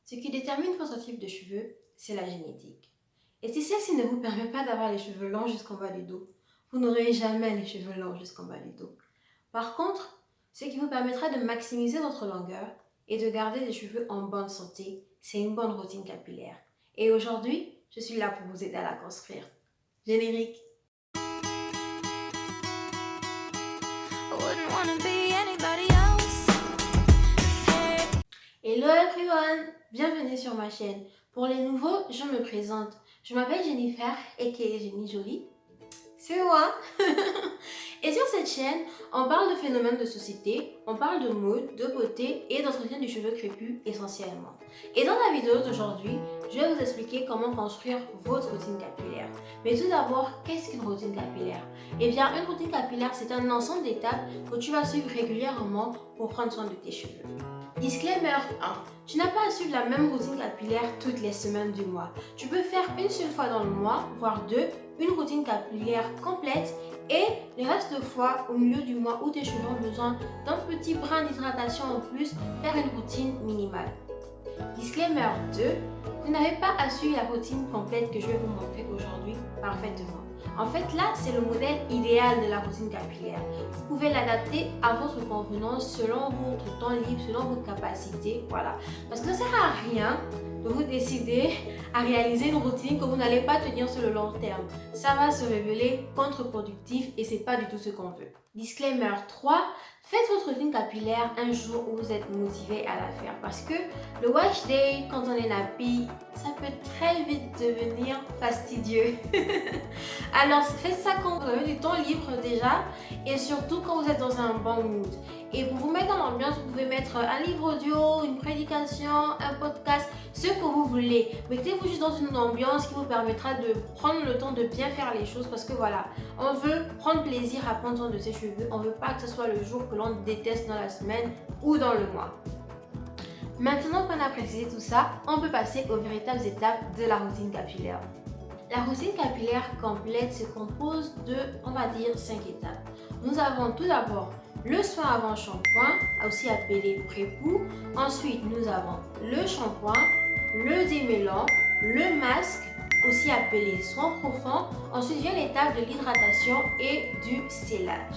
Ce qui détermine votre type de cheveux, c'est la génétique. Et si celle-ci ne vous permet pas d'avoir les cheveux longs jusqu'en bas du dos, vous n'aurez jamais les cheveux longs jusqu'en bas du dos. Par contre, ce qui vous permettra de maximiser votre longueur et de garder des cheveux en bonne santé, c'est une bonne routine capillaire. Et aujourd'hui, je suis là pour vous aider à la construire. Générique. Hello everyone, bienvenue sur ma chaîne. Pour les nouveaux, je me présente. Je m'appelle Jennifer, aka Jenny Jolie. C'est moi. Et sur cette chaîne, on parle de phénomènes de société, on parle de mode, de beauté et d'entretien du cheveu crépus essentiellement. Et dans la vidéo d'aujourd'hui, je vais vous expliquer comment construire votre routine capillaire. Mais tout d'abord, qu'est-ce qu'une routine capillaire? Eh bien, une routine capillaire, c'est un ensemble d'étapes que tu vas suivre régulièrement pour prendre soin de tes cheveux. Disclaimer 1. Tu n'as pas à suivre la même routine capillaire toutes les semaines du mois. Tu peux faire une seule fois dans le mois, voire deux, une routine capillaire complète et les restes de fois au milieu du mois où tes cheveux ont besoin d'un petit brin d'hydratation en plus, faire une routine minimale. Disclaimer 2. Vous n'avez pas à suivre la routine complète que je vais vous montrer aujourd'hui parfaitement. En fait, là, c'est le modèle idéal de la routine capillaire. Vous pouvez l'adapter à votre convenance selon votre temps libre, selon vos capacités, voilà. Parce que ça ne sert à rien de vous décider à réaliser une routine que vous n'allez pas tenir sur le long terme. Ça va se révéler contre-productif et c'est pas du tout ce qu'on veut. Disclaimer 3. Faites votre routine capillaire un jour où vous êtes motivé à la faire parce que le wash day, quand on est nappy, ça peut très vite devenir fastidieux. Alors faites ça quand vous avez du temps libre déjà et surtout quand vous êtes dans un bon mood. Et pour vous mettre dans l'ambiance, vous pouvez mettre un livre audio, une prédication, un podcast, ce que vous voulez. Mettez-vous juste dans une ambiance qui vous permettra de prendre le temps de bien faire les choses parce que voilà, on veut prendre plaisir à prendre soin de ses cheveux. On ne veut pas que ce soit le jour que l'on déteste dans la semaine ou dans le mois. Maintenant qu'on a précisé tout ça, on peut passer aux véritables étapes de la routine capillaire. La routine capillaire complète se compose de, on va dire, 5 étapes. Nous avons tout d'abord le soin avant shampoing, aussi appelé pré-pou. Ensuite, nous avons le shampoing, le démêlant, le masque, aussi appelé soin profond. Ensuite vient l'étape de l'hydratation et du scellage.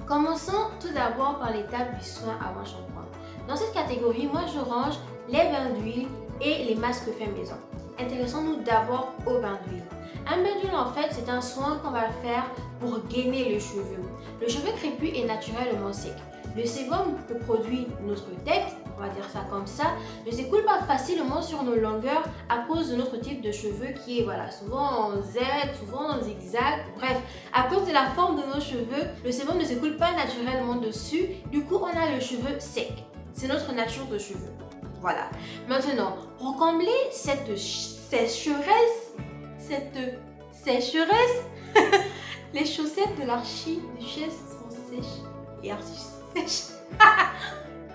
Commençons tout d'abord par l'étape du soin avant shampoing. Dans cette catégorie, moi je range les bains d'huile et les masques fait maison. Intéressons-nous d'abord au bain d'huile. Un bain d'huile en fait c'est un soin qu'on va faire pour gainer le cheveu. Le cheveu crépus est naturellement sec. Le sébum que produit notre tête, on va dire ça comme ça, ne s'écoule pas facilement sur nos longueurs à cause de notre type de cheveux qui est voilà, souvent en Z, souvent en zigzag. Bref, à cause de la forme de nos cheveux, le sébum ne s'écoule pas naturellement dessus. Du coup, on a le cheveu sec. C'est notre nature de cheveux. Voilà. Maintenant, pour combler cette sécheresse, les chaussettes de l'archiduchesse sont sèches et archi-sèches.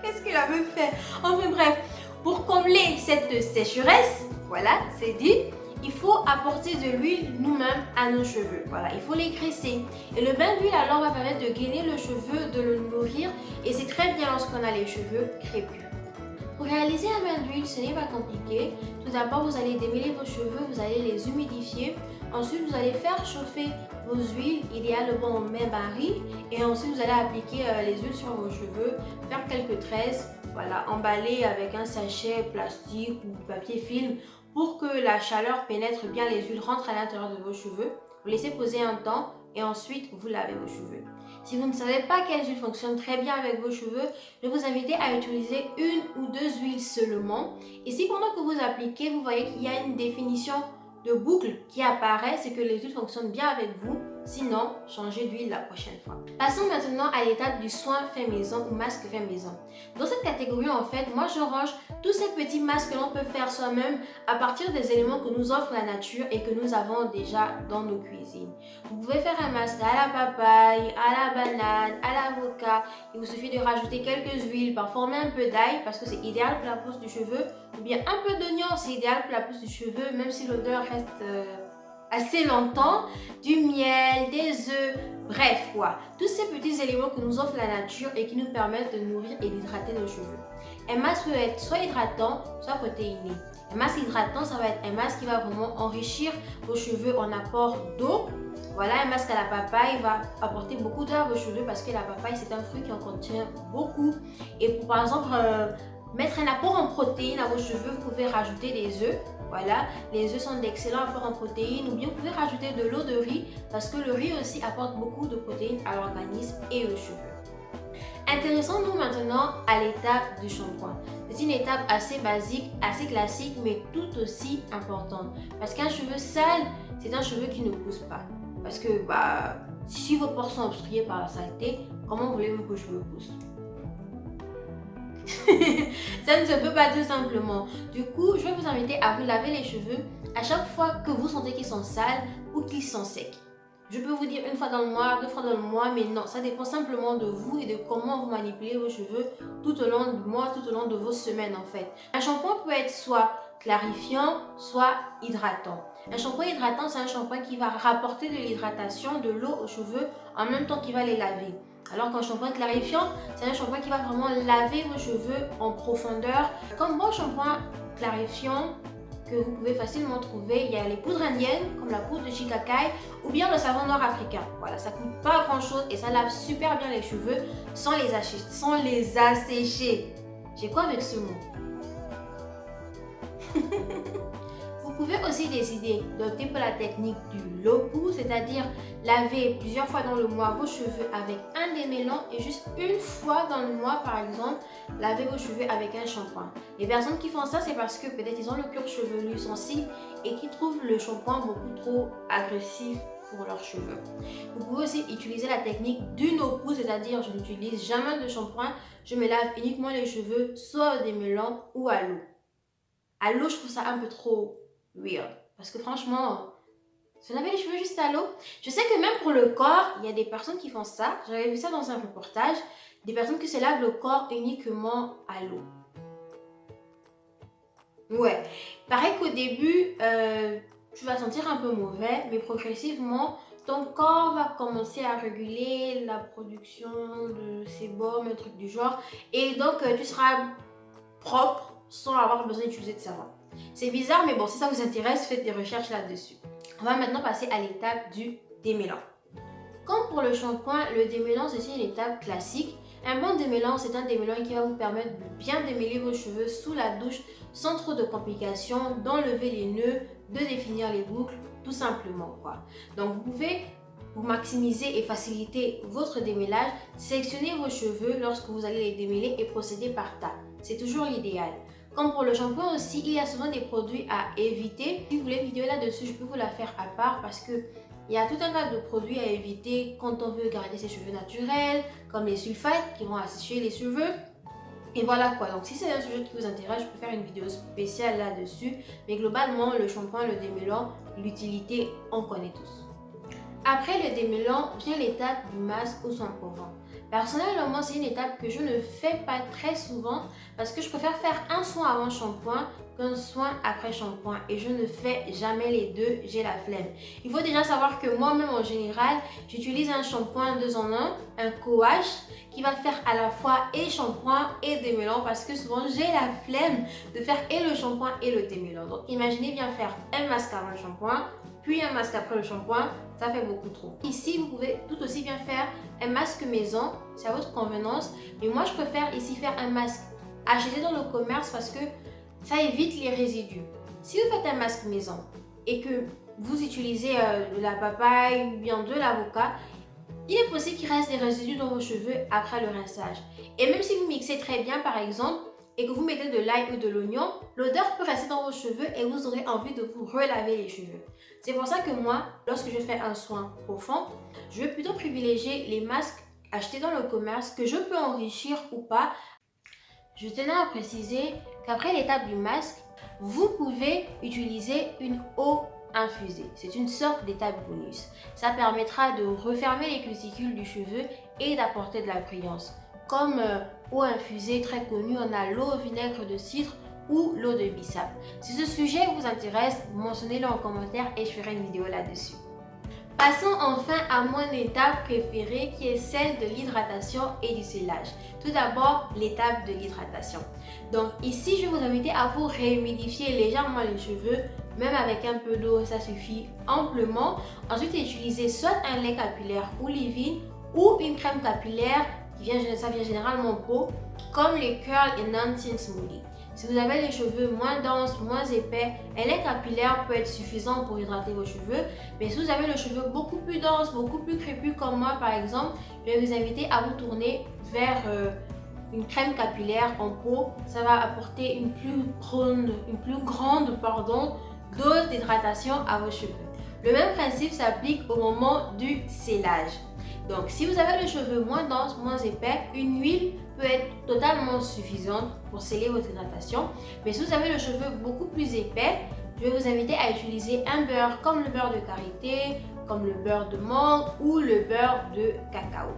Qu'est-ce qu'elle avait fait? Enfin bref, pour combler cette sécheresse, voilà, c'est dit, il faut apporter de l'huile nous-mêmes à nos cheveux. Voilà, il faut les graisser. Et le bain d'huile alors va permettre de gainer le cheveu, de le nourrir et c'est très bien lorsqu'on a les cheveux crépus. Pour réaliser un bain d'huile, ce n'est pas compliqué. Tout d'abord, vous allez démêler vos cheveux, vous allez les humidifier. Ensuite, vous allez faire chauffer vos huiles, idéalement en bain-marie. Et ensuite, vous allez appliquer les huiles sur vos cheveux, faire quelques tresses, voilà, emballer avec un sachet plastique ou papier film pour que la chaleur pénètre bien les huiles, rentre à l'intérieur de vos cheveux. Vous laissez poser un temps et ensuite, vous lavez vos cheveux. Si vous ne savez pas quelles huiles fonctionnent très bien avec vos cheveux, je vais vous inviter à utiliser une ou deux huiles seulement. Et si pendant que vous appliquez, vous voyez qu'il y a une définition de boucle qui apparaît, c'est que les huiles fonctionnent bien avec vous. Sinon, changez d'huile la prochaine fois. Passons maintenant à l'étape du soin fait maison ou masque fait maison. Dans cette catégorie, en fait, moi je range tous ces petits masques que l'on peut faire soi-même à partir des éléments que nous offre la nature et que nous avons déjà dans nos cuisines. Vous pouvez faire un masque à la papaye, à la banane, à l'avocat. Il vous suffit de rajouter quelques huiles, parfois un peu d'ail parce que c'est idéal pour la pousse du cheveu. Ou bien un peu d'oignon, c'est idéal pour la pousse du cheveu, même si l'odeur reste assez longtemps, du miel, des œufs, bref quoi. Tous ces petits éléments que nous offre la nature et qui nous permettent de nourrir et d'hydrater nos cheveux. Un masque peut être soit hydratant, soit protéiné. Un masque hydratant, ça va être un masque qui va vraiment enrichir vos cheveux en apport d'eau. Voilà, un masque à la papaye va apporter beaucoup d'eau à vos cheveux parce que la papaye, c'est un fruit qui en contient beaucoup. Et pour, par exemple, mettre un apport en protéines à vos cheveux, vous pouvez rajouter des œufs. Voilà, les œufs sont d'excellents apports en protéines, ou bien vous pouvez rajouter de l'eau de riz parce que le riz aussi apporte beaucoup de protéines à l'organisme et aux cheveux. Intéressons-nous maintenant à l'étape du shampoing. C'est une étape assez basique, assez classique, mais tout aussi importante. Parce qu'un cheveu sale, c'est un cheveu qui ne pousse pas. Parce que si vos pores sont obstrués par la saleté, comment voulez-vous que vos cheveux poussent? Ça ne se peut pas tout simplement. Du coup, je vais vous inviter à vous laver les cheveux à chaque fois que vous sentez qu'ils sont sales ou qu'ils sont secs. Je peux vous dire une fois dans le mois, 2 fois dans le mois, mais non, ça dépend simplement de vous et de comment vous manipulez vos cheveux tout au long du mois, tout au long de vos semaines en fait. Un shampoing peut être soit clarifiant, soit hydratant. Un shampoing hydratant, c'est un shampoing qui va rapporter de l'hydratation, de l'eau aux cheveux en même temps qu'il va les laver. Alors qu'un shampoing clarifiant, c'est un shampoing qui va vraiment laver vos cheveux en profondeur. Comme bon shampoing clarifiant que vous pouvez facilement trouver, il y a les poudres indiennes comme la poudre de Shikakai ou bien le savon noir africain. Voilà, ça coûte pas grand chose et ça lave super bien les cheveux sans les assécher. J'ai quoi avec ce mot? Vous pouvez aussi décider d'opter pour la technique du low pouce, c'est-à-dire laver plusieurs fois dans le mois vos cheveux avec un démêlant et juste une fois dans le mois par exemple, laver vos cheveux avec un shampoing. Les personnes qui font ça, c'est parce que peut-être ils ont le cuir chevelu sensible et qui trouvent le shampoing beaucoup trop agressif pour leurs cheveux. Vous pouvez aussi utiliser la technique du no pouce, c'est-à-dire je n'utilise jamais de shampoing, je me lave uniquement les cheveux soit au démêlant ou à l'eau. À l'eau, je trouve ça un peu trop weird. Parce que franchement, se laver les cheveux juste à l'eau. Je sais que même pour le corps, il y a des personnes qui font ça. J'avais vu ça dans un reportage. Des personnes qui se lavent le corps uniquement à l'eau. Ouais. Pareil qu'au début, tu vas sentir un peu mauvais, mais progressivement, ton corps va commencer à réguler la production de sébum, un truc du genre. Et donc, tu seras propre sans avoir besoin d'utiliser de savon. C'est bizarre, mais bon, si ça vous intéresse, faites des recherches là-dessus. On va maintenant passer à l'étape du démêlant. Comme pour le shampoing, le démêlant, c'est une étape classique. Un bon démêlant, c'est un démêlant qui va vous permettre de bien démêler vos cheveux sous la douche sans trop de complications, d'enlever les nœuds, de définir les boucles, tout simplement quoi. Donc vous pouvez vous maximiser et faciliter votre démêlage, sélectionnez vos cheveux lorsque vous allez les démêler et procéder par tas. C'est toujours l'idéal. Comme pour le shampoing aussi, il y a souvent des produits à éviter. Si vous voulez une vidéo là-dessus, je peux vous la faire à part parce que il y a tout un tas de produits à éviter quand on veut garder ses cheveux naturels, comme les sulfates qui vont assécher les cheveux. Et voilà quoi, donc si c'est un sujet qui vous intéresse, je peux faire une vidéo spéciale là-dessus. Mais globalement, le shampoing, le démêlant, l'utilité, on connaît tous. Après le démêlant, vient l'étape du masque au soin profond. Personnellement, c'est une étape que je ne fais pas très souvent parce que je préfère faire un soin avant shampoing qu'un soin après shampoing et je ne fais jamais les deux, j'ai la flemme. Il faut déjà savoir que moi-même en général, j'utilise un shampoing 2 en 1, un co-wash qui va faire à la fois et shampoing et démêlant parce que souvent j'ai la flemme de faire et le shampoing et le démêlant. Donc imaginez bien faire un masque avant le shampoing, puis un masque après le shampoing, ça fait beaucoup trop. Ici, vous pouvez tout aussi bien faire un masque maison, c'est à votre convenance. Mais moi, je préfère ici faire un masque acheté dans le commerce parce que ça évite les résidus. Si vous faites un masque maison et que vous utilisez de la papaye ou bien de l'avocat, il est possible qu'il reste des résidus dans vos cheveux après le rinçage. Et même si vous mixez très bien par exemple, et que vous mettez de l'ail ou de l'oignon, l'odeur peut rester dans vos cheveux et vous aurez envie de vous relaver les cheveux. C'est pour ça que moi, lorsque je fais un soin profond, je vais plutôt privilégier les masques achetés dans le commerce que je peux enrichir ou pas. Je tenais à préciser qu'après l'étape du masque, vous pouvez utiliser une eau infusée. C'est une sorte d'étape bonus. Ça permettra de refermer les cuticules du cheveu et d'apporter de la brillance. Comme eau infusée très connue, on a l'eau au vinaigre de cidre ou l'eau de bissap. Si ce sujet vous intéresse, mentionnez-le en commentaire et je ferai une vidéo là-dessus. Passons enfin à mon étape préférée qui est celle de l'hydratation et du scellage. Tout d'abord, l'étape de l'hydratation. Donc ici, je vais vous inviter à vous réhumidifier légèrement les cheveux, même avec un peu d'eau, ça suffit amplement. Ensuite, utilisez soit un lait capillaire ou leave-in ou une crème capillaire ça vient généralement en pot, comme les Curl and Non-Tint Smoothie. Si vous avez les cheveux moins denses, moins épais, un lait capillaire peut être suffisant pour hydrater vos cheveux. Mais si vous avez les cheveux beaucoup plus denses, beaucoup plus crépus comme moi par exemple, je vais vous inviter à vous tourner vers une crème capillaire en pot. Ça va apporter une plus grande dose d'hydratation à vos cheveux. Le même principe s'applique au moment du scellage. Donc, si vous avez les cheveux moins denses, moins épais, une huile peut être totalement suffisante pour sceller votre hydratation. Mais si vous avez les cheveux beaucoup plus épais, je vais vous inviter à utiliser un beurre comme le beurre de karité, comme le beurre de mangue ou le beurre de cacao.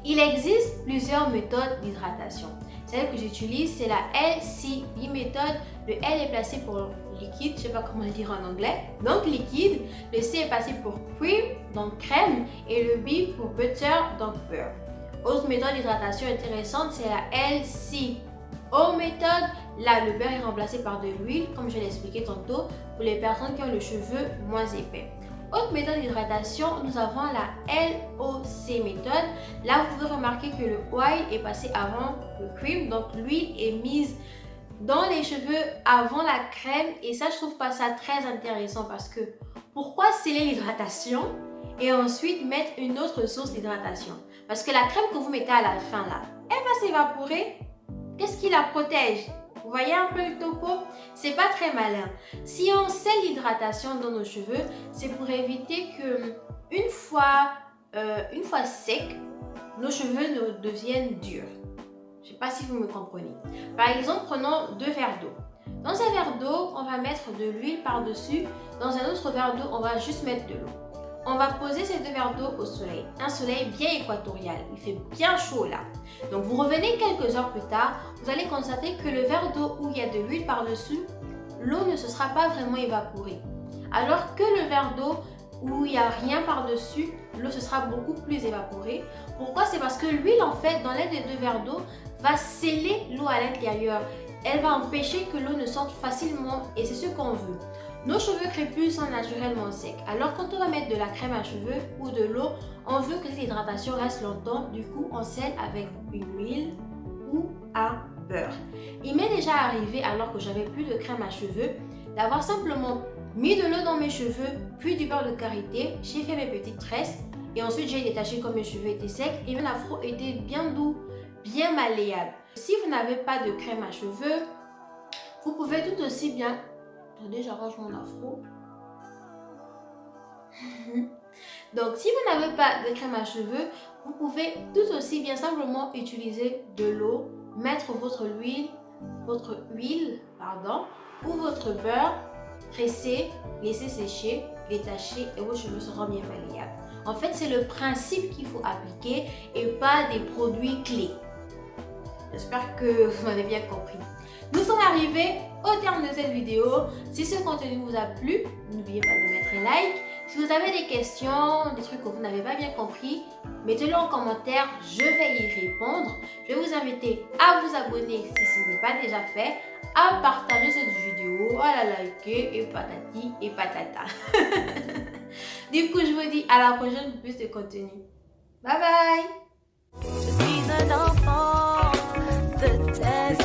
Il existe plusieurs méthodes d'hydratation. Celle que j'utilise, c'est la LCB méthode. Le L est placé pour liquide, je ne sais pas comment le dire en anglais, donc liquide. Le C est placé pour cream, donc crème, et le B pour butter, donc beurre. Autre méthode d'hydratation intéressante, c'est la LCO méthode. Là, le beurre est remplacé par de l'huile, comme je l'ai expliqué tantôt, pour les personnes qui ont les cheveux moins épais. Autre méthode d'hydratation, nous avons la LOC méthode. Là, vous pouvez remarquer que le oil est passé avant le cream, donc l'huile est mise dans les cheveux avant la crème. Et ça, je trouve pas ça très intéressant parce que pourquoi sceller l'hydratation et ensuite mettre une autre source d'hydratation? Parce que la crème que vous mettez à la fin là, elle va s'évaporer. Qu'est-ce qui la protège? Vous voyez un peu le topo? C'est pas très malin. Si on scelle l'hydratation dans nos cheveux, c'est pour éviter que une fois secs, nos cheveux ne deviennent durs. Je sais pas si vous me comprenez. Par exemple, prenons 2 verres d'eau. Dans un verre d'eau, on va mettre de l'huile par-dessus. Dans un autre verre d'eau, on va juste mettre de l'eau. On va poser ces 2 verres d'eau au soleil. Un soleil bien équatorial. Il fait bien chaud là. Donc vous revenez quelques heures plus tard, vous allez constater que le verre d'eau où il y a de l'huile par-dessus, l'eau ne se sera pas vraiment évaporée. Alors que le verre d'eau où il n'y a rien par-dessus, l'eau se sera beaucoup plus évaporée. Pourquoi? C'est parce que l'huile en fait dans l'aide des 2 verres d'eau va sceller l'eau à l'intérieur. Elle va empêcher que l'eau ne sorte facilement et c'est ce qu'on veut. Nos cheveux crépus sont naturellement secs. Alors quand on va mettre de la crème à cheveux ou de l'eau, on veut que cette hydratation reste longtemps. Du coup, on scelle avec une huile ou un beurre. Il m'est déjà arrivé, alors que j'avais plus de crème à cheveux, d'avoir simplement mis de l'eau dans mes cheveux, puis du beurre de karité. J'ai fait mes petites tresses et ensuite j'ai détaché comme mes cheveux étaient secs et mon afro était bien doux, bien malléable. Si vous n'avez pas de crème à cheveux, vous pouvez tout aussi bien... Attendez, j'arrange mon afro. Donc, si vous n'avez pas de crème à cheveux, vous pouvez tout aussi bien simplement utiliser de l'eau, mettre votre huile, ou votre beurre, presser, laisser sécher, détacher et vos cheveux seront bien malléables. En fait, c'est le principe qu'il faut appliquer et pas des produits clés. J'espère que vous m'avez bien compris. Nous sommes arrivés au terme de cette vidéo. Si ce contenu vous a plu, n'oubliez pas de mettre un like. Si vous avez des questions, des trucs que vous n'avez pas bien compris, mettez-le en commentaire, je vais y répondre. Je vais vous inviter à vous abonner si ce n'est pas déjà fait, à partager cette vidéo, à la liker et patati et patata. Du coup, je vous dis à la prochaine pour plus de contenu. Bye bye! Je suis un enfant de tes